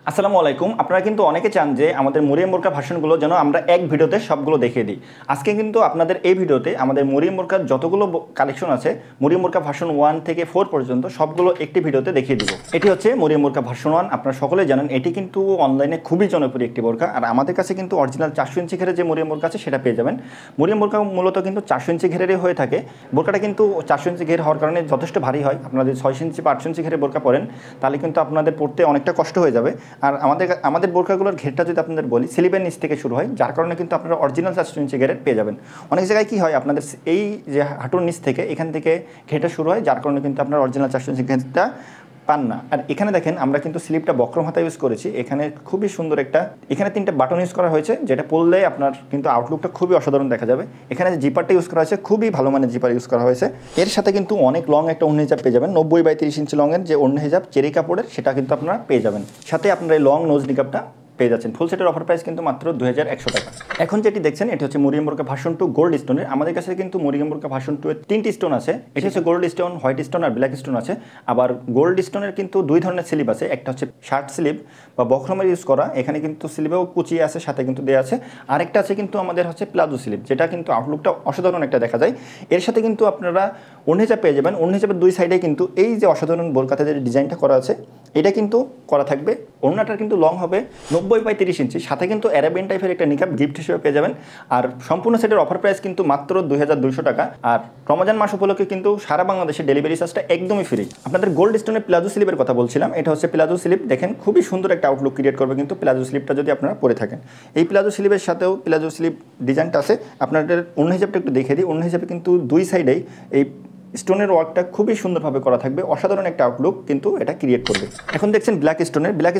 আসসালামু আলাইকুম। আপনারা কিন্তু অনেকে চান যে আমাদের মরিয়ম বোরকা ভার্সনগুলো যেন আমরা এক ভিডিওতে সবগুলো দেখিয়ে দিই। আজকে কিন্তু আপনাদের এই ভিডিওতে আমাদের মরিয়ম বোরকার যতগুলো কালেকশন আছে মরিয়ম বোরকা ভার্সন 1 থেকে 4 পর্যন্ত সবগুলো একটি ভিডিওতে দেখিয়ে দিব। এটি হচ্ছে মরিয়ম বোরকা ভার্সন 1। আপনারা সকলেই জানেন এটি কিন্তু অনলাইনে খুবই জনপ্রিয় একটি বোরকা। আর আমাদের কাছে কিন্তু অরিজিনাল 400 ইঞ্চি ঘেরের যে মরিয়ম বোরকা আছে সেটা পেয়ে যাবেন। মরিয়ম বোরকা মূলত কিন্তু 400 ইঞ্চি ঘেরেরই হয়ে থাকে। বোরকাটা কিন্তু 400 ইঞ্চি ঘের হওয়ার কারণে যথেষ্ট ভারী হয়। আপনারা যদি 6 ইঞ্চি বা 800 ইঞ্চি ঘেরের বোরকা পরেন তাহলে কিন্তু আপনাদের পরতে অনেকটা কষ্ট হয়ে যাবে। আর আমাদের বোরকাগুলোর ঘেরটা যদি আপনাদের বলি স্লিভের নিচ থেকে শুরু হয়, যার কারণে কিন্তু আপনারা অরিজিনাল 400 ইঞ্চি ঘেরের পেয়ে যাবেন। অনেক জায়গায় কী হয়, আপনাদের এই যে হাঁটুর নিচ থেকে এখান থেকে ঘেরটা শুরু হয়, যার কারণে কিন্তু আপনারা অরিজিনাল 400 ইঞ্চি ঘেরটা পান না। আর এখানে দেখেন আমরা কিন্তু স্লিপটা বক্রম হাতা ইউজ করেছি। এখানে খুবই সুন্দর এখানে 3টা বাটন ইউজ করা হয়েছে, যেটা পরলে আপনার কিন্তু আউটলুকটা খুবই অসাধারণ দেখা যাবে। এখানে যে জিপারটা ইউজ করা হয়েছে খুবই ভালো মানের জিপার ইউজ করা হয়েছে। এর সাথে কিন্তু অনেক লং একটা ওড়না হিজাব পেয়ে যাবেন। 90/30 ইঞ্চি লংয়ের যে ওড়না হিজাব চেরি কাপড়ের, সেটা কিন্তু আপনারা পেয়ে যাবেন। সাথে আপনারা এই লং নোজ নিকাবটা পেয়ে যাচ্ছেন। ফুল সেটের অফার প্রাইস কিন্তু মাত্র 2100 টাকা। এখন যেটি দেখছেন এটি হচ্ছে মরিয়ম বোরকা ভার্সন 2 গোল্ড স্টোনের। আমাদের কাছে কিন্তু মরিয়ম বোরকা ভার্সন 2 এর 3টি স্টোন আছে। এটি হচ্ছে গোল্ড স্টোন, হোয়াইট স্টোন আর ব্ল্যাক স্টোন আছে। আবার গোল্ড স্টোনের কিন্তু 2 ধরনের স্লিভ আছে। একটা হচ্ছে শার্ট স্লিভ বা বক্রমের ইউজ করা, এখানে কিন্তু স্লিভেও কুচি আছে, সাথে কিন্তু দেওয়া আছে। আরেকটা আছে কিন্তু আমাদের হচ্ছে প্লাজো স্লিভ, যেটা কিন্তু আউটলুকটা অসাধারণ একটা দেখা যায়। এর সাথে কিন্তু আপনারা ওড়না হিজাব পেয়ে যাবেন। ওড়না হিজাবের 2 সাইডে কিন্তু এই যে অসাধারণ বোরকাতে যে ডিজাইনটা করা আছে এটা কিন্তু করা থাকবে। ওড়নাটার কিন্তু লং হবে 90/30 ইঞ্চি, সাথে কিন্তু অ্যারাবিয়ান টাইপের একটা নিকাব গিফট হিসেবে পেয়ে যাবেন। আর সম্পূর্ণ সেটের অফার প্রাইস কিন্তু মাত্র 2200 টাকা। আর রমজান মাস উপলক্ষে কিন্তু সারা বাংলাদেশে ডেলিভারি চার্জটা একদমই ফ্রি। আপনাদের গোল্ড স্টোনের প্লাজো স্লিপের কথা বলছিলাম। এটা হচ্ছে প্লাজো স্লিপ। দেখেন খুবই সুন্দর একটা আউটলুক ক্রিয়েট করবে কিন্তু প্লাজো স্লিপটা যদি আপনারা পরে থাকেন। এই প্লাজো স্লিপের সাথেও প্লাজো স্লিপ ডিজাইনটা আছে। আপনাদের ওড়না হিসাবটা একটু দেখে দিই। ওড়না হিসাবে কিন্তু 2 সাইডেই এই স্টোনের ওয়ার্কটা খুবই সুন্দরভাবে করা থাকবে। অসাধারণ একটা আউটলুক কিন্তু এটা ক্রিয়েট করবে। এখন দেখছেন ব্ল্যাক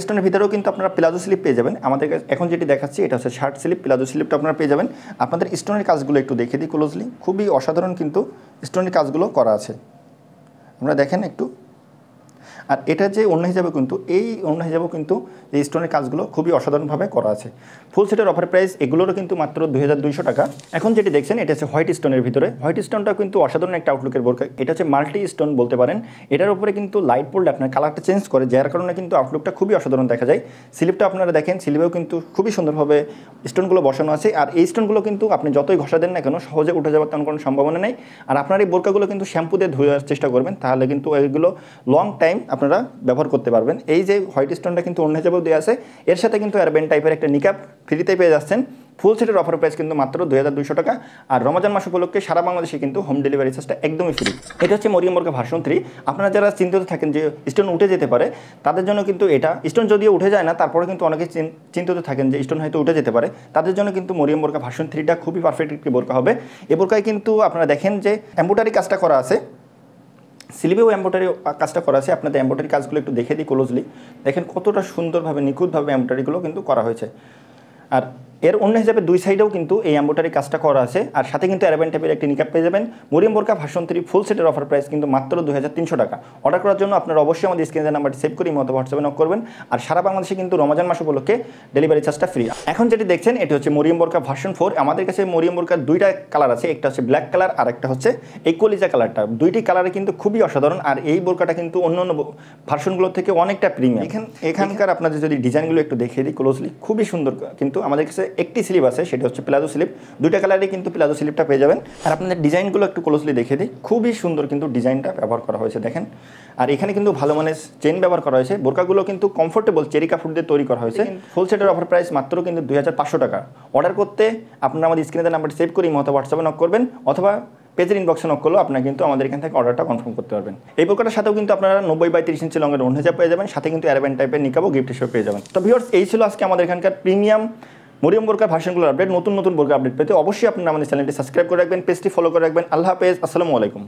স্টোনের ভিতরেও কিন্তু আপনারা প্লাজো স্লিপ পেয়ে যাবেন। আমাদের এখন যেটি দেখাচ্ছি এটা হচ্ছে শার্ট স্লিপ। প্লাজো স্লিপটা আপনারা পেয়ে যাবেন। আপনাদের স্টোনের কাজগুলো একটু দেখে দিই ক্লোজলি। খুবই অসাধারণ কিন্তু স্টোনের কাজগুলো করা আছে, আমরা দেখেন একটু। আর এটা যে ওড়না হিসাবে কিন্তু এই ওড়না হিসাবেও কিন্তু এই স্টোনের কাজগুলো খুবই অসাধারণভাবে করা আছে। ফুল সেটের অফার প্রাইস এগুলোরও কিন্তু মাত্র 2200 টাকা। এখন যেটি দেখছেন এটা হচ্ছে হোয়াইট স্টোনের ভিতরে। হোয়াইট স্টোনটা কিন্তু অসাধারণ একটা আউটলুকের বোরকা। এটা হচ্ছে মাল্টি স্টোন বলতে পারেন। এটার উপরে কিন্তু লাইট পড়লে আপনার কালারটা চেঞ্জ করে, যার কারণে কিন্তু আউটলুকটা খুবই অসাধারণ দেখা যায়। স্লিপটা আপনারা দেখেন, স্লিপেও কিন্তু খুবই সুন্দরভাবে স্টোনগুলো বসানো আছে। আর এই স্টোনগুলো কিন্তু আপনি যতই ঘষা দেন না কেন সহজে উঠে যাওয়ার তেমন কোনো সম্ভাবনা নেই। আর আপনার এই বোরকাগুলো কিন্তু শ্যাম্পু দিয়ে ধোয়ার চেষ্টা করবেন, তাহলে কিন্তু এগুলো লং টাইম আপনারা ব্যবহার করতে পারবেন। এই যে হোয়াইট স্টোনটা কিন্তু ওড়না হিসাবেও দেওয়া আছে। এর সাথে কিন্তু অ্যারাবিয়ান টাইপের একটা নিকাব ফ্রিতে পেয়ে যাচ্ছেন। ফুল সেটের অফার প্রাইস কিন্তু মাত্র 2200 টাকা। আর রমজান মাস উপলক্ষে সারা বাংলাদেশে কিন্তু হোম ডেলিভারি চার্জটা একদমই ফ্রি। এটা হচ্ছে মরিয়ম বোরকা ভার্সন 3। আপনারা যারা চিন্তিত থাকেন যে স্টোন উঠে যেতে পারে, তাদের জন্য কিন্তু এটা স্টোন যদিও উঠে যায় না, তারপরে কিন্তু অনেকে চিন্তিত থাকেন যে স্টোন হয়তো উঠে যেতে পারে, তাদের জন্য কিন্তু মরিয়ম বোরকা ভার্সন 3টা খুবই পারফেক্ট একটি বোরকা হবে। এই বোরকায় কিন্তু আপনারা দেখেন যে এমব্রয়ডারি কাজটা করা আছে, স্লিভেও এমব্রয়ডারি কাজটা করা আছে। আপনাদের এমব্রয়ডারি কাজগুলো একটু দেখে দিই ক্লোজলি। দেখেন কতটা সুন্দরভাবে নিখুঁতভাবে এমব্রয়ডারিগুলো কিন্তু করা হয়েছে। আর এর অন্য হিসাবে 2 সাইডেও কিন্তু এই এমব্রয়ডারি কাজটা করা আছে। আর সাথে কিন্তু অ্যারাবিয়ান টাইপের একটি নিকাব পেয়ে যাবেন। মরিয়ম বোরকা ভার্সন 3 ফুল সেটের অফার প্রাইস কিন্তু মাত্র 2300 টাকা। অর্ডার করার জন্য আপনারা অবশ্যই আমাদের স্ক্রিনের নাম্বারটি সেভ করে মতো হোয়াটসঅ্যাপে নক করবেন। আর সারা বাংলাদেশে কিন্তু রমজান মাস উপলক্ষে ডেলিভারি চার্জটা ফ্রি। এখন যেটি দেখছেন এটি হচ্ছে মরিয়ম বোরকা ভার্সন 4। আমাদের কাছে মরিয়ম বোরকার 2টা কালার আছে, একটা হচ্ছে ব্ল্যাক কালার আর একটা হচ্ছে এই কলিজা কালারটা। 2টি কালারে কিন্তু খুবই অসাধারণ। আর এই বোরকাটা কিন্তু অন্য অন্য ভার্সনগুলো থেকে অনেকটা প্রিমিয়াম। এখানকার আপনাদের যদি ডিজাইনগুলো একটু দেখিয়ে দিই ক্লোজলি, খুবই সুন্দর। কিন্তু আমাদের কাছে একটি স্লিভ আছে, সেটা হচ্ছে প্লাজো স্লিপ। 2টা কালারে কিন্তু প্লাজো স্লিপটা পেয়ে যাবেন। আর আপনাদের ডিজাইনগুলো একটু ক্লোজলি দেখে দিই, খুবই সুন্দর কিন্তু ডিজাইনটা ব্যবহার করা হয়েছে দেখেন। আর এখানে কিন্তু ভালো মানের চেন ব্যবহার করা হয়েছে। বোরকাগুলো কিন্তু কমফোর্টেবল চেরি কাপড় দিয়ে তৈরি করা হয়েছে। ফুল সেটের অফার প্রাইস মাত্র কিন্তু 2500 টাকা। অর্ডার করতে আপনারা আমাদের স্ক্রিনে নাম্বারটি সেভ করে মতো হোয়াটসঅ্যাপে নক করবেন, অথবা পেজের ইনবক্সে নক করলেও আপনারা কিন্তু আমাদের এখান থেকে অর্ডারটা কনফার্ম করতে পারবেন। এই বোরকাটার সাথেও কিন্তু আপনারা 90/30 ইঞ্চি লংয়ের ওড়না হিসাব পেয়ে যাবেন, সাথে কিন্তু অ্যারাবিয়ান টাইপের নিকাবও গিফট হিসেবে পেয়ে যাবেন। তো ভিউয়ার্স, এই ছিল আজকে আমাদের এখানকার প্রিমিয়াম মরিয়ম বোরকার ভার্সনগুলোর আপডেট। নতুন নতুন বোরকা আপডেট পেতে অবশ্যই আপনারা আমাদের চ্যানেলটি সাবস্ক্রাইব করে রাখবেন, পেজটি ফলো করে রাখবেন। আল্লাহ হাফেজ, আসসালামু আলাইকুম।